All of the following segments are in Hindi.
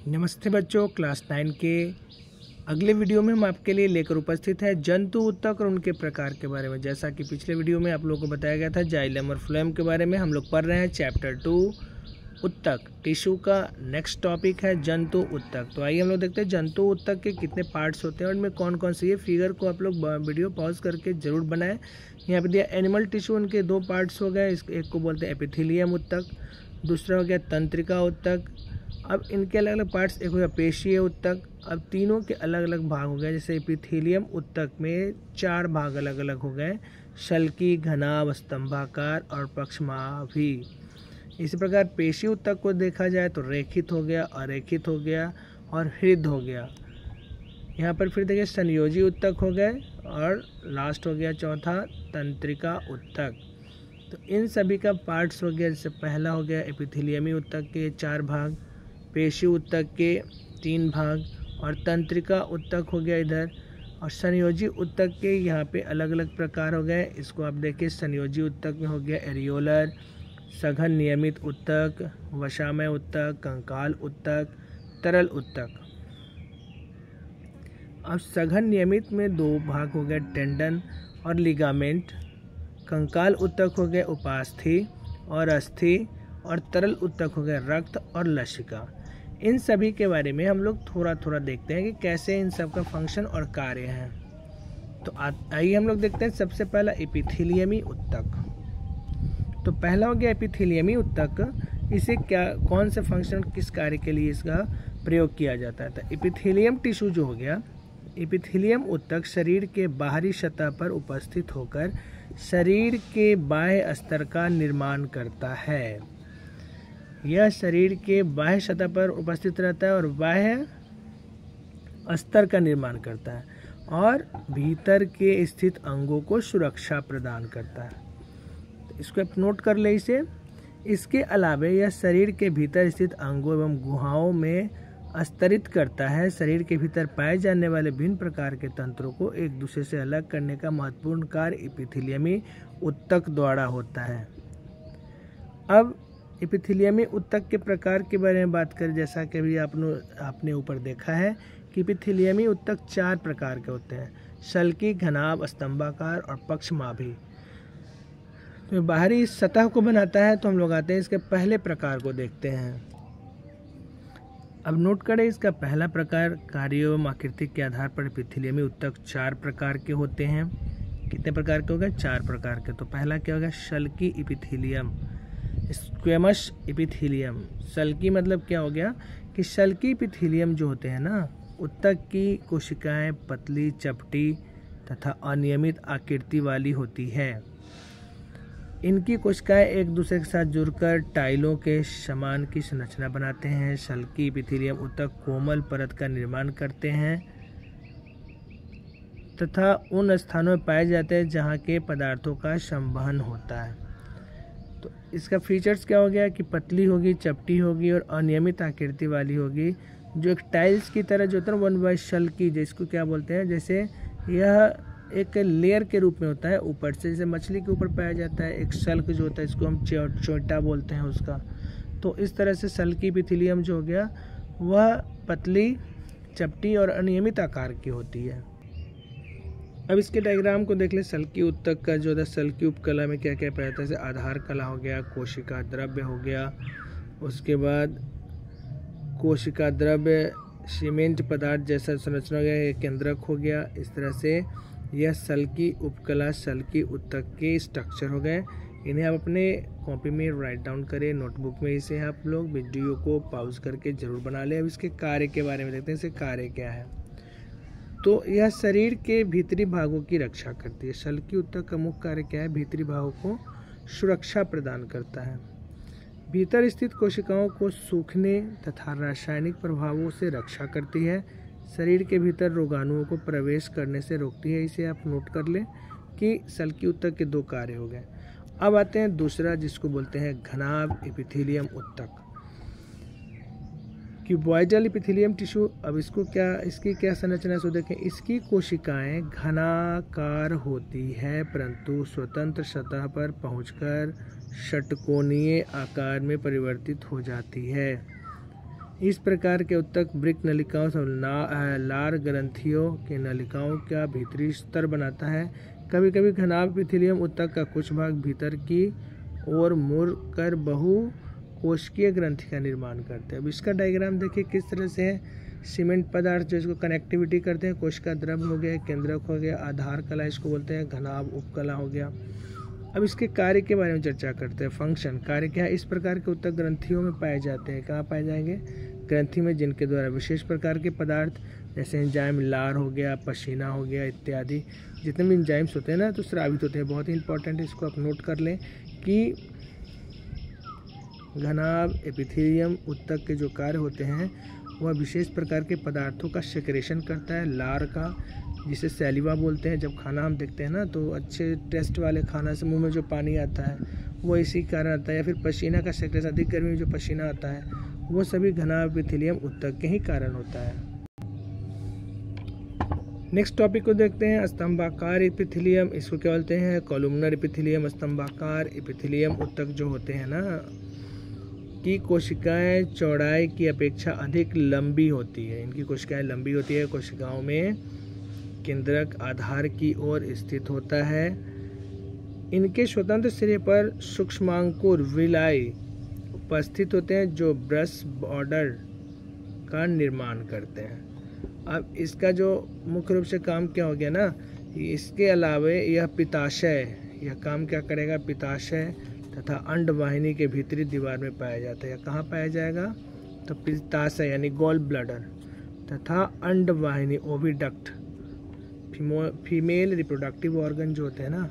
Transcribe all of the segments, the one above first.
नमस्ते बच्चों, क्लास 9 के अगले वीडियो में हम आपके लिए लेकर उपस्थित है जंतु ऊतक और उनके प्रकार के बारे में। जैसा कि पिछले वीडियो में आप लोगों को बताया गया था जाइलम और फ्लोएम के बारे में, हम लोग पढ़ रहे हैं चैप्टर 2 ऊतक। टिश्यू का नेक्स्ट टॉपिक है जंतु ऊतक। तो आइए हम लोग देखते हैं जंतु ऊतक के कितने पार्ट्स होते हैं और इनमें कौन कौन से। ये फिगर को आप लोग वीडियो पॉज करके जरूर बनाएं। यहाँ पे दिया एनिमल टिश्यू, उनके दो पार्ट्स हो गए। एक को बोलते हैं एपिथेलियम ऊतक, दूसरा हो गया तंत्रिका ऊतक। अब इनके अलग अलग पार्ट्स, एक हो गया पेशीय ऊतक। अब तीनों के अलग अलग भाग हो गए। जैसे एपिथेलियम ऊतक में 4 भाग अलग अलग हो गए, शल्की, घनाभ, स्तंभाकार और पक्षमाभी। इसी प्रकार पेशी ऊतक को देखा जाए तो रेखित हो गया, अरेखित हो गया और हृद हो गया। यहाँ पर फिर देखिए संयोजी ऊतक हो गए और लास्ट हो गया चौथा तंत्रिका ऊतक। तो इन सभी का पार्ट्स हो गया। जैसे पहला हो गया एपिथेलियमी ऊतक के 4 भाग, पेशी ऊतक के 3 भाग और तंत्रिका ऊतक हो गया इधर। और संयोजी ऊतक के यहाँ पे अलग अलग प्रकार हो गए। इसको आप देखिए, संयोजी ऊतक में हो गया एरियोलर, सघन नियमित ऊतक, वशामय ऊतक, कंकाल ऊतक, तरल ऊतक। अब सघन नियमित में 2 भाग हो गए, टेंडन और लिगामेंट। कंकाल ऊतक हो गए उपास्थि और अस्थि और तरल ऊतक हो गए रक्त और लसिका। इन सभी के बारे में हम लोग थोड़ा थोड़ा देखते हैं कि कैसे इन सब का फंक्शन और कार्य है। तो आइए हम लोग देखते हैं सबसे पहला एपिथेलियमी ऊतक। तो पहला हो गया एपिथेलियमी ऊतक। इसे क्या, कौन से फंक्शन, किस कार्य के लिए इसका प्रयोग किया जाता है। तो एपिथेलियम टिश्यू जो हो गया, एपिथेलियम ऊतक शरीर के बाहरी सतह पर उपस्थित होकर शरीर के बाह्य स्तर का निर्माण करता है। यह शरीर के बाह्य सतह पर उपस्थित रहता है और बाह्य स्तर का निर्माण करता है और भीतर के स्थित अंगों को सुरक्षा प्रदान करता है। तो इसको आप नोट कर ले इसे। इसके अलावा यह शरीर के भीतर स्थित अंगों एवं गुहाओं में स्तरित करता है। शरीर के भीतर पाए जाने वाले भिन्न प्रकार के तंत्रों को एक दूसरे से अलग करने का महत्वपूर्ण कार्य एपिथेलियमी ऊतक द्वारा होता है। अब एपिथेलियमी ऊतक के प्रकार के बारे में बात करें, जैसा कि अभी आपने ऊपर देखा है कि एपिथेलियमी ऊतक 4 प्रकार के होते हैं, शल्की, घनाभ, स्तंभाकार और पक्षमाभी। तो बाहरी सतह को बनाता है। तो हम लोग आते हैं इसके पहले प्रकार को देखते हैं। अब नोट करें, इसका पहला प्रकार कार्य एवं आकृति के आधार पर एपिथेलियमी ऊतक 4 प्रकार के होते हैं। कितने प्रकार के हो गए? 4 प्रकार के। तो पहला क्या होगा? Shalki epithelium, squamous epithelium. Shalki मतलब क्या हो गया कि शल्की एपिथेलियम जो होते हैं ना, ऊतक की कोशिकाएं पतली, चपटी तथा अनियमित आकृति वाली होती है। इनकी कोशिकाएं एक दूसरे के साथ जुड़कर टाइलों के समान की संरचना बनाते हैं। शल्की एपिथेलियम ऊतक कोमल परत का निर्माण करते हैं तथा उन स्थानों में पाए जाते हैं जहां के पदार्थों का संवहन होता है। तो इसका फीचर्स क्या हो गया कि पतली होगी, चपटी होगी और अनियमित आकृति वाली होगी, जो एक टाइल्स की तरह जो होता है 1/शल की, जिसको क्या बोलते हैं, जैसे यह एक लेयर के रूप में होता है ऊपर से, जैसे मछली के ऊपर पाया जाता है एक शल्क जो होता है, इसको हम चोटा बोलते हैं उसका। तो इस तरह से शल्की एपिथेलियम जो हो गया वह पतली, चपटी और अनियमित आकार की होती है। अब इसके डायग्राम को देख ले। शल्की ऊतक का जो होता है, शल्की उपकला में क्या क्या पाया जाता है, जैसे आधार कला हो गया, कोशिका द्रव्य हो गया, उसके बाद कोशिका द्रव्य, सीमेंट पदार्थ जैसा संरचना हो गया, एक केंद्रक हो गया। इस तरह से यह शल्की उपकला शल्की ऊतक के स्ट्रक्चर हो गए। इन्हें आप अपने कॉपी में राइट डाउन करें, नोटबुक में इसे आप लोग वीडियो को पॉज करके जरूर बना लें। अब इसके कार्य के बारे में देखते हैं, इसके कार्य क्या है। तो यह शरीर के भीतरी भागों की रक्षा करती है। शल्की ऊतक का मुख्य कार्य क्या है? भीतरी भागों को सुरक्षा प्रदान करता है। भीतर स्थित कोशिकाओं को सूखने तथा रासायनिक प्रभावों से रक्षा करती है। शरीर के भीतर रोगाणुओं को प्रवेश करने से रोकती है। इसे आप नोट कर लें कि शल्की ऊतक के 2 कार्य हो गए। अब आते हैं दूसरा, जिसको बोलते हैं घनाभ एपिथेलियम ऊतक, क्यूबॉइडल एपिथेलियम टिश्यू। अब इसको क्या, इसकी क्या संरचना है सो देखें। इसकी कोशिकाएं घनाकार होती है परंतु स्वतंत्र सतह पर पहुंचकर षटकोणीय आकार में परिवर्तित हो जाती है। इस प्रकार के ऊतक वृक्क नलिकाओं से लार ग्रंथियों के नलिकाओं का भीतरी स्तर बनाता है। कभी कभी घनाभ एपिथेलियम ऊतक का कुछ भाग भीतर की ओर मुड़ कर बहु कोशिकीय ग्रंथि का निर्माण करते हैं। अब इसका डायग्राम देखिए किस तरह से है। सीमेंट पदार्थ जो इसको कनेक्टिविटी करते हैं, कोशिका द्रव्य हो गया, केंद्रक हो गया, आधार कला इसको बोलते हैं, घनाभ उपकला हो गया। अब इसके कार्य के बारे में चर्चा करते हैं। फंक्शन, कार्य क्या है। इस प्रकार के ऊतक ग्रंथियों में पाए जाते हैं। कहाँ पाए जाएंगे? ग्रंथि में, जिनके द्वारा विशेष प्रकार के पदार्थ जैसे एंजाइम, लार हो गया, पसीना हो गया इत्यादि, जितने भी एंजाइम्स होते हैं ना तो स्रावित होते हैं। बहुत ही इंपॉर्टेंट है, इसको आप नोट कर लें कि घनाभ एपिथेलियम ऊतक के जो कार्य होते हैं वह विशेष प्रकार के पदार्थों का सेक्रेशन करता है। लार का, जिसे सैलिवा बोलते हैं। जब खाना हम देखते हैं ना तो अच्छे टेस्ट वाले खाना से मुंह में जो पानी आता है वो इसी कारण आता है। या फिर पसीना का सेक्रेशन, अधिक गर्मी में जो पसीना आता है वो सभी घनाभ एपिथेलियम ऊतक के ही कारण होता है। नेक्स्ट टॉपिक को देखते हैं, स्तंभाकार एपिथेलियम। इसको क्या बोलते हैं? Columnar epithelium. स्तंभाकार एपिथेलियम ऊतक जो होते हैं ना की कोशिकाएं चौड़ाई की अपेक्षा अधिक लंबी होती है। इनकी कोशिकाएं लंबी होती है। कोशिकाओं में केंद्रक आधार की ओर स्थित होता है। इनके स्वतंत्र सिरे पर सूक्ष्मांकुर विलाई उपस्थित होते हैं जो ब्रश बॉर्डर का निर्माण करते हैं। अब इसका जो मुख्य रूप से काम क्या हो गया ना, इसके अलावा यह पित्ताशय, यह काम क्या करेगा? पित्ताशय तथा अंडवाहिनी के भीतरी दीवार में पाया जाता है। कहाँ पाया जाएगा? तो पित्ताशय यानी गॉल ब्लैडर तथा अंडवाहिनी ओविडक्ट, फीमेल रिप्रोडक्टिव ऑर्गन जो होते हैं ना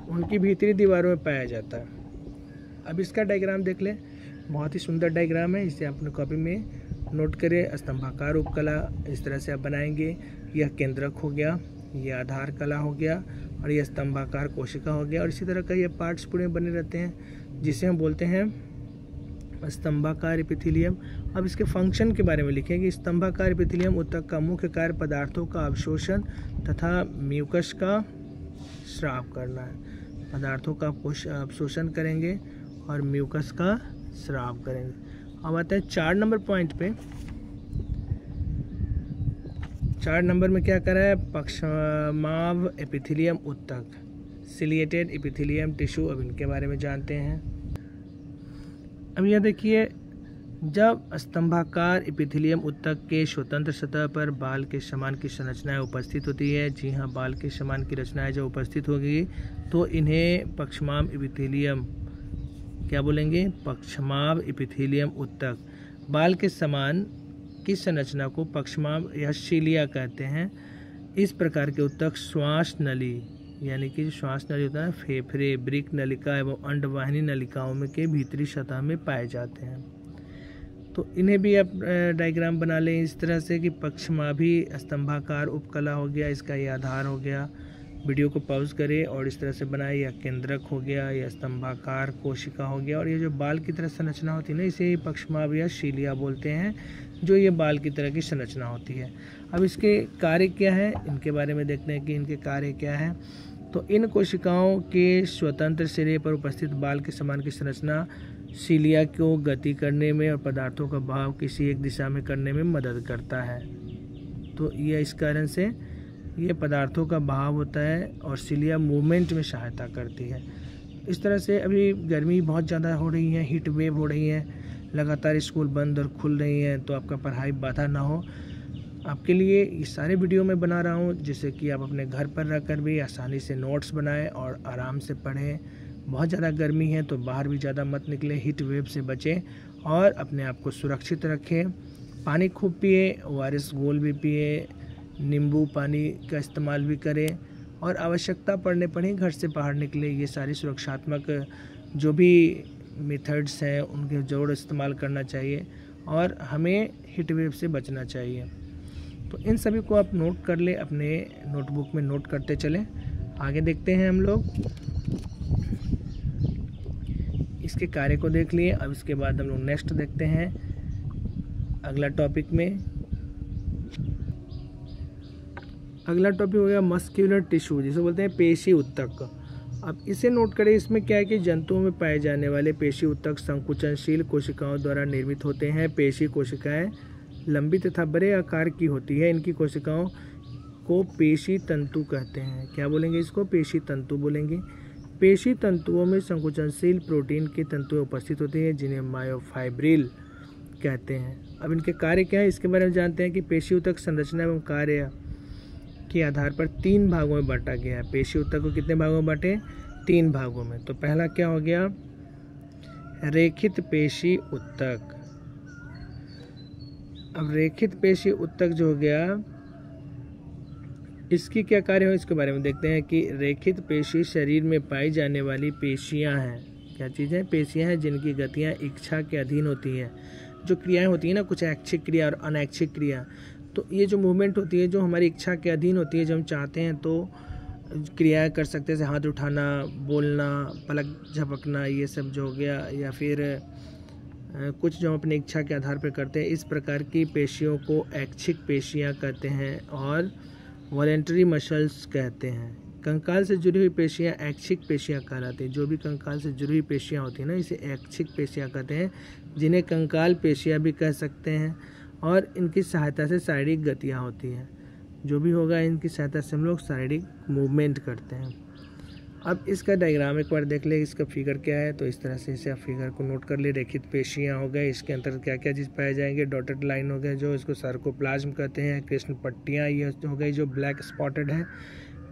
उनकी भीतरी दीवारों में पाया जाता है। अब इसका डायग्राम देख लें, बहुत ही सुंदर डायग्राम है, इसे अपने कॉपी में नोट करें। स्तंभाकार उपकला इस तरह से आप बनाएंगे। यह केंद्रक हो गया, यह आधार कला हो गया और यह स्तंभाकार कोशिका हो गया। और इसी तरह का ये पार्ट्स पूरे बने रहते हैं जिसे हम बोलते हैं स्तंभाकार एपिथेलियम। अब इसके फंक्शन के बारे में लिखेंगे। स्तंभाकार एपिथेलियम ऊतक का मुख्य कार्य पदार्थों का अवशोषण तथा म्यूकस का स्राव करना है। पदार्थों का अवशोषण करेंगे और म्यूकस का स्राव करेंगे। अब आते हैं 4 नंबर पॉइंट पे। 4 नंबर में क्या करा है? पक्षमाभ एपिथेलियम ऊतक, सिलिएटेड एपिथेलियम टिश्यू। अब इनके बारे में जानते हैं। अब यह देखिए, जब स्तंभाकार एपिथेलियम ऊतक के स्वतंत्र सतह पर बाल के समान की संरचनाएं उपस्थित होती है, जी हाँ, बाल के समान की रचनाएं जब उपस्थित होगी तो इन्हें पक्षमाभ एपिथेलियम क्या बोलेंगे? पक्षमाभ एपिथेलियम ऊतक। बाल के समान की संरचना को पक्षमाभ या सीलिया कहते हैं। इस प्रकार के ऊतक श्वास नली यानी कि श्वास नली होता है, फेफड़े, वृक्क नलिका एवं अंडवाहिनी नलिकाओं में के भीतरी सतह में पाए जाते हैं। तो इन्हें भी आप डायग्राम बना लें इस तरह से कि पक्षमाभी स्तंभाकार उपकला हो गया, इसका ये आधार हो गया। वीडियो को पॉज करें और इस तरह से बनाए। या केंद्रक हो गया, या स्तंभाकार कोशिका हो गया, और ये जो बाल की तरह संरचना होती है ना इसे पक्षमाभ या सीलिया बोलते हैं, जो ये बाल की तरह की संरचना होती है। अब इसके कार्य क्या है इनके बारे में देखते हैं कि इनके कार्य क्या है। तो इन कोशिकाओं के स्वतंत्र सिरे पर उपस्थित बाल के समान की संरचना सीलिया को गति करने में और पदार्थों का बहाव किसी एक दिशा में करने में मदद करता है। तो यह इस कारण से ये पदार्थों का बहाव होता है और सीलिया मूवमेंट में सहायता करती है। इस तरह से अभी गर्मी बहुत ज़्यादा हो रही है, हीट वेव हो रही है, लगातार स्कूल बंद और खुल रही हैं, तो आपका पढ़ाई बाधा ना हो, आपके लिए ये सारे वीडियो मैं बना रहा हूँ जिससे कि आप अपने घर पर रहकर भी आसानी से नोट्स बनाएं और आराम से पढ़ें। बहुत ज़्यादा गर्मी है तो बाहर भी ज़्यादा मत निकलें, हीट वेव से बचें और अपने आप को सुरक्षित रखें। पानी खूब पिए, ORS घोल भी पिए, नींबू पानी का इस्तेमाल भी करें और आवश्यकता पड़ने पर ही घर से बाहर निकले। ये सारी सुरक्षात्मक जो भी मेथड्स हैं उनके ज़रूर इस्तेमाल करना चाहिए और हमें हीट वेव से बचना चाहिए। तो इन सभी को आप नोट कर ले, अपने नोटबुक में नोट करते चलें। आगे देखते हैं हम लोग, इसके कार्य को देख लिए। अब इसके बाद हम लोग नेक्स्ट देखते हैं अगला टॉपिक में। अगला टॉपिक हो गया मस्क्यूलर टिश्यू, जिसे बोलते हैं पेशी ऊतक। अब इसे नोट करें, इसमें क्या है कि जंतुओं में पाए जाने वाले पेशी ऊतक संकुचनशील कोशिकाओं द्वारा निर्मित होते हैं। पेशी कोशिकाएं लंबी तथा बड़े आकार की होती है। इनकी कोशिकाओं को पेशी तंतु कहते हैं। क्या बोलेंगे इसको? पेशी तंतु बोलेंगे। पेशी तंतुओं में संकुचनशील प्रोटीन की तंतुएं उपस्थित होती हैं जिन्हें मायोफाइब्रिल कहते हैं। अब इनके कार्य क्या है इसके बारे में जानते हैं कि पेशी ऊतक संरचना एवं कार्य के आधार पर 3 भागों में बांटा गया है। पेशी ऊतक को कितने भागों में बांटे? 3 भागों में। तो पहला क्या हो गया? रेखित पेशी ऊतक। अब रेखित पेशी ऊतक जो हो गया, इसकी क्या कार्य हो इसके बारे में देखते हैं कि रेखित पेशी शरीर में पाई जाने वाली पेशियां हैं। क्या चीज़ें? पेशियां हैं जिनकी गतियां इच्छा के अधीन होती हैं। जो क्रियाएं होती हैं ना, कुछ ऐच्छिक क्रिया और अनैच्छिक क्रिया, तो ये जो मूवमेंट होती है जो हमारी इच्छा के अधीन होती है, जो हम चाहते हैं तो क्रियाएं कर सकते हैं, जैसे हाथ उठाना, बोलना, पलक झपकना, ये सब जो हो गया, या फिर कुछ जो हम अपनी इच्छा के आधार पर करते हैं। इस प्रकार की पेशियों को ऐच्छिक पेशियां कहते हैं और वॉलेंटरी मसल्स कहते हैं। कंकाल से जुड़ी हुई पेशियां ऐच्छिक पेशियां कहलाती हैं। जो भी कंकाल से जुड़ी हुई पेशियां होती हैं ना, इसे ऐच्छिक पेशियां कहते हैं, जिन्हें कंकाल पेशियां भी कह सकते हैं। और इनकी सहायता से शारीरिक गतियां होती हैं। जो भी होगा इनकी सहायता से हम लोग शारीरिक मूवमेंट करते हैं। अब इसका डायग्राम एक बार देख ले, इसका फिगर क्या है। तो इस तरह से इसे आप फिगर को नोट कर ले। रेखित पेशियां हो गए, इसके अंतर्गत क्या क्या चीज़ पाए जाएंगे? डॉटेड लाइन हो गए जो इसको सार्कोप्लाज्म कहते हैं। कृष्ण पट्टियाँ ये हो गई जो ब्लैक स्पॉटेड है।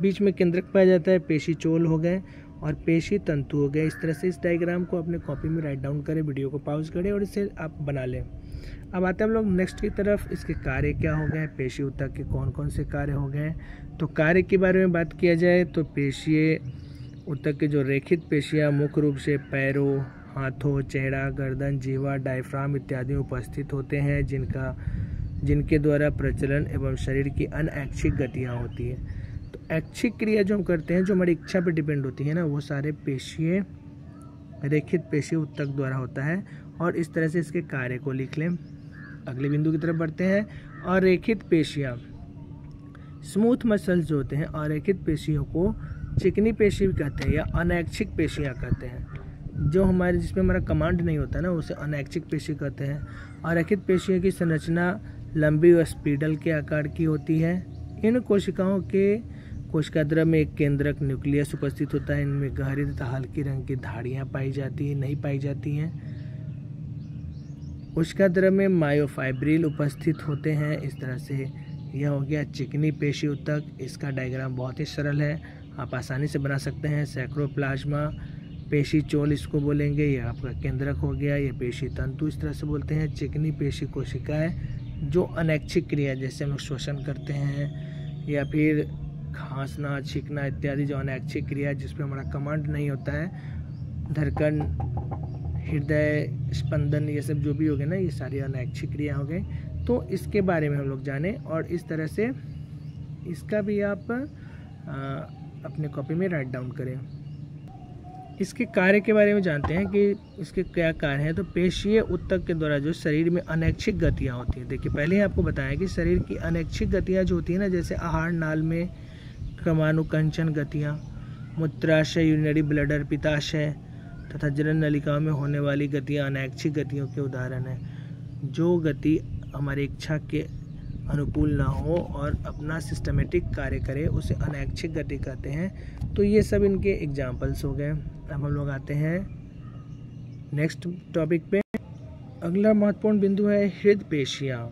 बीच में केंद्रक पाया जाता है। पेशी चोल हो गए और पेशी तंतु हो गए। इस तरह से इस डायग्राम को अपने कॉपी में राइट डाउन करें, वीडियो को पॉज करें और इसे आप बना लें। अब आते हैं हम लोग नेक्स्ट की तरफ। इसके कार्य क्या हो गए? पेशी ऊतक के कौन कौन से कार्य हो गए? तो कार्य के बारे में बात किया जाए तो पेशीय ऊतक के जो रेखित पेशियां मुख्य रूप से पैरों, हाथों, चेहरा, गर्दन, जीवा, डायफ्राम इत्यादि में उपस्थित होते हैं, जिनके द्वारा प्रचलन एवं शरीर की अनऐच्छिक गतियां होती है। तो ऐच्छिक क्रिया जो हम करते हैं, जो हमारी इच्छा पर डिपेंड होती है ना, वो सारे पेशीय रेखित पेशी ऊतक द्वारा होता है। और इस तरह से इसके कार्य को लिख लें। अगले बिंदु की तरफ बढ़ते हैं। और रेखित पेशियां स्मूथ मसल्स जो होते हैं, और रेखित पेशियों को चिकनी पेशी भी कहते हैं या अनैच्छिक पेशियां कहते हैं। जो हमारे जिसमें हमारा कमांड नहीं होता ना, उसे अनैच्छिक पेशी कहते हैं। और रेखित पेशियों की संरचना लंबी व स्पीडल के आकार की होती है। इन कोशिकाओं के कोशिकाद्रव्य में एक केंद्रक न्यूक्लियस उपस्थित होता है। इनमें गहरी तथा हल्की रंग की धाड़ियाँ नहीं पाई जाती हैं। कोशिकाद्रव्य में मायोफाइब्रिल उपस्थित होते हैं। इस तरह से यह हो गया चिकनी पेशी ऊतक। इसका डायग्राम बहुत ही सरल है, आप आसानी से बना सकते हैं। सैक्रोप्लाज्मा, पेशी चोल इसको बोलेंगे, यह आपका केंद्रक हो गया। ये पेशी तंतु इस तरह से बोलते हैं। चिकनी पेशी कोशिकाएं जो अनैच्छिक क्रिया, जैसे हम लोग श्वसन करते हैं या फिर खांसना, छींकना इत्यादि, जो अनैच्छिक क्रिया जिस पर हमारा कमांड नहीं होता है, धड़कन, हृदय स्पंदन, ये सब जो भी हो गए ना, ये सारी अनैच्छिक क्रिया हो गई। तो इसके बारे में हम लोग जाने और इस तरह से इसका भी आप अपने कॉपी में राइट डाउन करें। इसके कार्य के बारे में जानते हैं कि इसके क्या कार्य हैं। तो पेशीय ऊतक के द्वारा जो शरीर में अनैच्छिक गतियां होती हैं, देखिए पहले ही आपको बताया कि शरीर की अनैच्छिक गतियां जो होती हैं ना, जैसे आहार नाल में क्रमानुकंचन गतियां, मूत्राशय यूरिनरी ब्लैडर, पित्ताशय तथा जनन नलिकाओं में होने वाली गतियां अनैच्छिक गतियों के उदाहरण हैं। जो गति हमारी इच्छा के अनुकूल ना हो और अपना सिस्टमेटिक कार्य करे, उसे अनैच्छिक गति कहते हैं। तो ये सब इनके एग्जाम्पल्स हो गए। अब हम लोग आते हैं नेक्स्ट टॉपिक पे। अगला महत्वपूर्ण बिंदु है हृदय पेशियाँ,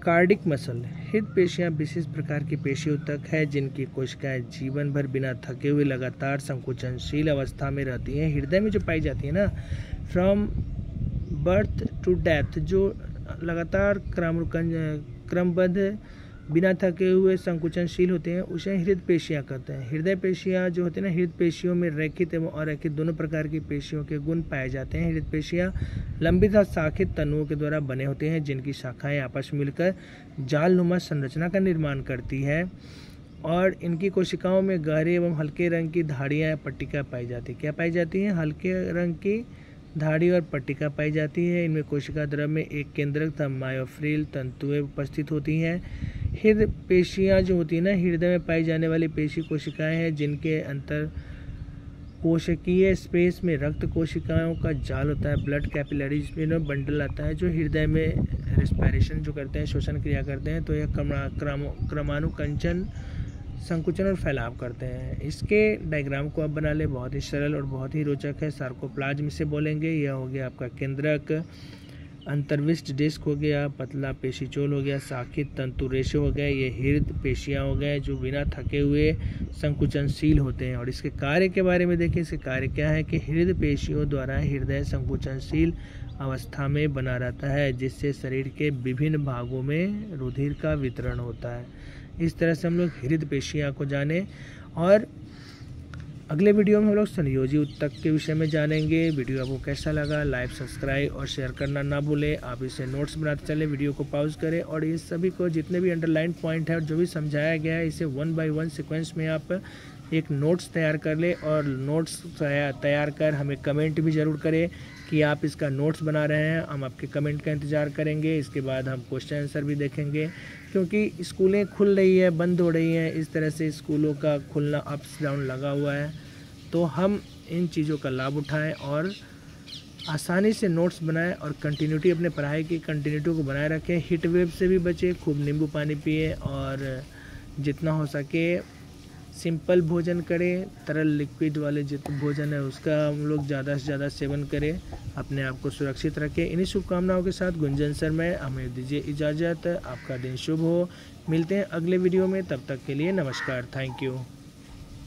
कार्डिक मसल। हृदय पेशियाँ विशेष प्रकार की पेशी ऊतक है जिनकी कोशिकाएं जीवन भर बिना थके हुए लगातार संकुचनशील अवस्था में रहती हैं। हृदय में जो पाई जाती है ना, फ्रॉम बर्थ टू डेथ, जो लगातार क्रमबद्ध बिना थके हुए संकुचनशील होते हैं, उसे हृदय पेशियाँ कहते हैं। हृदय पेशियाँ जो होते हैं ना, हृदय पेशियों में रेखित एवं अरेखित दोनों प्रकार की पेशियों के गुण पाए जाते हैं। हृदय पेशियाँ लंबी तथा शाखित तनुओं के द्वारा बने होते हैं, जिनकी शाखाएं आपस में मिलकर जालनुमा संरचना का निर्माण करती है। और इनकी कोशिकाओं में गहरे एवं हल्के रंग की धाड़ियाँ पट्टिका पाई जाती है। क्या पाई जाती हैं? हल्के रंग की धाड़ी और पट्टिका पाई जाती है। इनमें कोशिका द्रव्य में एक केंद्रक तथा मायोफ्रिल तंतुएं उपस्थित होती हैं। हृदय पेशियाँ जो होती है ना, हृदय में पाई जाने वाली पेशी कोशिकाएं हैं, जिनके अंतर कोशिकीय स्पेस में रक्त कोशिकाओं का जाल होता है, ब्लड कैपिलरीज में बंडल आता है जो हृदय में रेस्पिरेशन जो करते हैं, श्वसन क्रिया करते हैं, तो यह क्रमानुकंचन, संकुचन और फैलाव करते हैं। इसके डायग्राम को आप बना ले, बहुत ही सरल और बहुत ही रोचक है। सार्कोप्लाज्म से बोलेंगे, यह हो गया आपका केंद्रक, अंतर्विष्ट डिस्क हो गया, पतला पेशीचोल हो गया, शाखित तंतुरेशे हो गए, ये हृद पेशियाँ हो गए जो बिना थके हुए संकुचनशील होते हैं। और इसके कार्य के बारे में देखिए, इसके कार्य क्या है कि हृद पेशियों द्वारा हृदय संकुचनशील अवस्था में बना रहता है, जिससे शरीर के विभिन्न भागों में रुधिर का वितरण होता है। इस तरह से हम लोग हृद पेशियाँ को जाने, और अगले वीडियो में हम लोग संयोजी ऊतक के विषय में जानेंगे। वीडियो आपको कैसा लगा, लाइक, सब्सक्राइब और शेयर करना ना भूलें। आप इसे नोट्स बनाते चले, वीडियो को पॉज करें और ये सभी को जितने भी अंडरलाइन पॉइंट है और जो भी समझाया गया है, इसे 1 by 1 सीक्वेंस में आप एक नोट्स तैयार कर ले, और नोट्स तैयार कर हमें कमेंट भी ज़रूर करें कि आप इसका नोट्स बना रहे हैं। हम आपके कमेंट का इंतज़ार करेंगे। इसके बाद हम क्वेश्चन आंसर भी देखेंगे, क्योंकि स्कूलें खुल रही है, बंद हो रही हैं, इस तरह से स्कूलों का खुलना अप्स डाउन लगा हुआ है, तो हम इन चीज़ों का लाभ उठाएं और आसानी से नोट्स बनाएं और कंटिन्यूटी, अपने पढ़ाई की कंटिन्यूटी को बनाए रखें। हीट वेव से भी बचें, खूब नींबू पानी पिए और जितना हो सके सिंपल भोजन करें। तरल लिक्विड वाले जितना भोजन है उसका हम लोग ज़्यादा से ज़्यादा सेवन करें, अपने आप को सुरक्षित रखें। इन्हीं शुभकामनाओं के साथ गुंजन सर मैं हमें दीजिए इजाज़त। आपका दिन शुभ हो। मिलते हैं अगले वीडियो में, तब तक के लिए नमस्कार, थैंक यू।